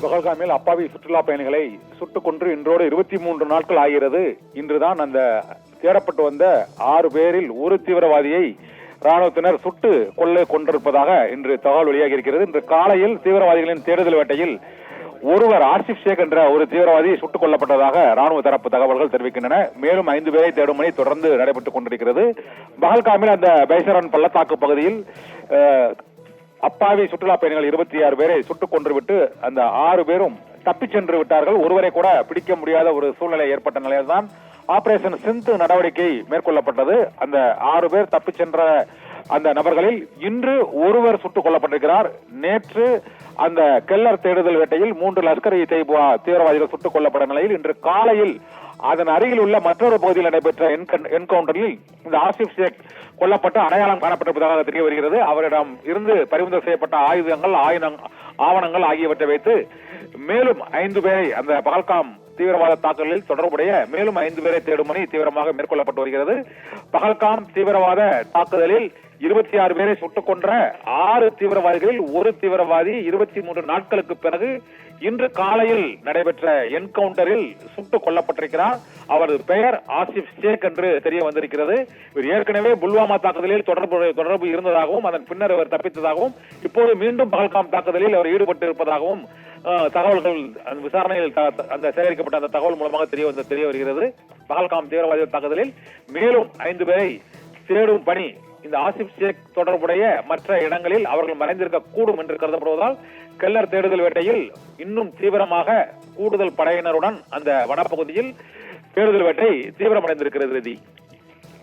பகல்காமில் அப்பாவி சுற்றுலா பயணிகளை சுட்டுக் கொன்று இன்றோடு 23 நாட்கள் ஆகிறது. இன்றுதான் அந்த தேடப்பட்டு வந்த 6 பேரில் ஒரு தீவிரவாதியை ராணுவத்தினர் சுட்டு கொண்டிருப்பதாக இன்று தகவல் வெளியாகி இருக்கிறது. இன்று காலையில் தீவிரவாதிகளின் தேடுதல் வேட்டையில் ஒருவர் ஆசிப் ஷேக் என்ற ஒரு தீவிரவாதி சுட்டுக் கொல்லப்பட்டதாக ராணுவ தரப்பு தகவல்கள் தெரிவிக்கின்றன. மேலும் 5 பேரை தேடும் பணி தொடர்ந்து நடைபெற்றுக் கொண்டிருக்கிறது. பகல்காமில் அந்த பைசரன் பள்ளத்தாக்கு பகுதியில் அப்பாவி சுற்றுலா பயணிகள் 26 பேரை சுட்டுக் கொன்றுவிட்டு அந்த 6 பேரும் தப்பிச் சென்று விட்டார்கள். ஒருவரை கூட பிடிக்க முடியாத ஒரு சூழ்நிலை ஏற்பட்ட நிலையில்தான் ஆபரேஷன் சிந்து நடவடிக்கை மேற்கொள்ளப்பட்டது. அந்த 6 பேர் தப்பிச் சென்ற அந்த நபர்களில் இன்று ஒருவர் சுட்டுக் கொல்லப்பட்டிருக்கிறார். நேற்று அந்த கெல்லர் தேடுதல் வேட்டையில் 3 லஷ்கர் இ தொய்பா தீவிரவாதிகள் சுட்டுக் கொல்லப்பட்ட நிலையில் இன்று காலையில் அதன் அருகில் உள்ள மற்றொரு பகுதியில் நடைபெற்ற என்கவுண்டரில் இந்த ஆசிப் ஷேக் கொல்லப்பட்டு அடையாளம் காணப்பட்டிருப்பதாக தெரிய வருகிறது. அவரிடம் இருந்து பறிமுதல் செய்யப்பட்ட ஆயுதங்கள், ஆவணங்கள் ஆகியவற்றை வைத்து மேலும் 5 பேரை அந்த பகல்காம் தீவிரவாத தாக்குதலில் தொடர்புடைய மேலும் 5 பேரை தேடும் பணி தீவிரமாக மேற்கொள்ளப்பட்டு வருகிறது. பகல்காம் தீவிரவாத தாக்குதலில் 26 பேரை சுட்டுக் கொன்ற 6 தீவிரவாதிகளில் ஒரு தீவிரவாதி 23 நாட்களுக்கு பிறகு இன்று காலையில் நடைபெற்ற என்கவுண்டரில் சுட்டுக் கொல்லப்பட்டிருக்கிறார். அவரது பெயர் ஆசிப் ஷேக் என்று தெரிய வந்திருக்கிறது. இவர் ஏற்கனவே புல்வாமா தாக்குதலில் தொடர்பு இருந்ததாகவும் அதன் பின்னர் அவர் தப்பித்ததாகவும் இப்போது மீண்டும் பகல்காம் தாக்குதலில் அவர் ஈடுபட்டு இருப்பதாகவும் தகவல்கள் விசாரணையில் அந்த சேகரிக்கப்பட்ட அந்த தகவல் மூலமாக தெரிய வருகிறது. பகல்காம் தீவிரவாத தாக்குதலில் மேலும் 5 பேரை தேடும் பணி இந்த ஆசிப் ஷேக் தொடர்புடைய மற்ற இடங்களில் அவர்கள் மறைந்திருக்க கூடும் என்று கருதப்படுவதால் கெல்லர் தேடுதல் வேட்டையில் இன்னும் தீவிரமாக கூடுதல் படையினருடன் அந்த வனப்பகுதியில் தேடுதல் வேட்டை தீவிரமடைந்திருக்கிறது.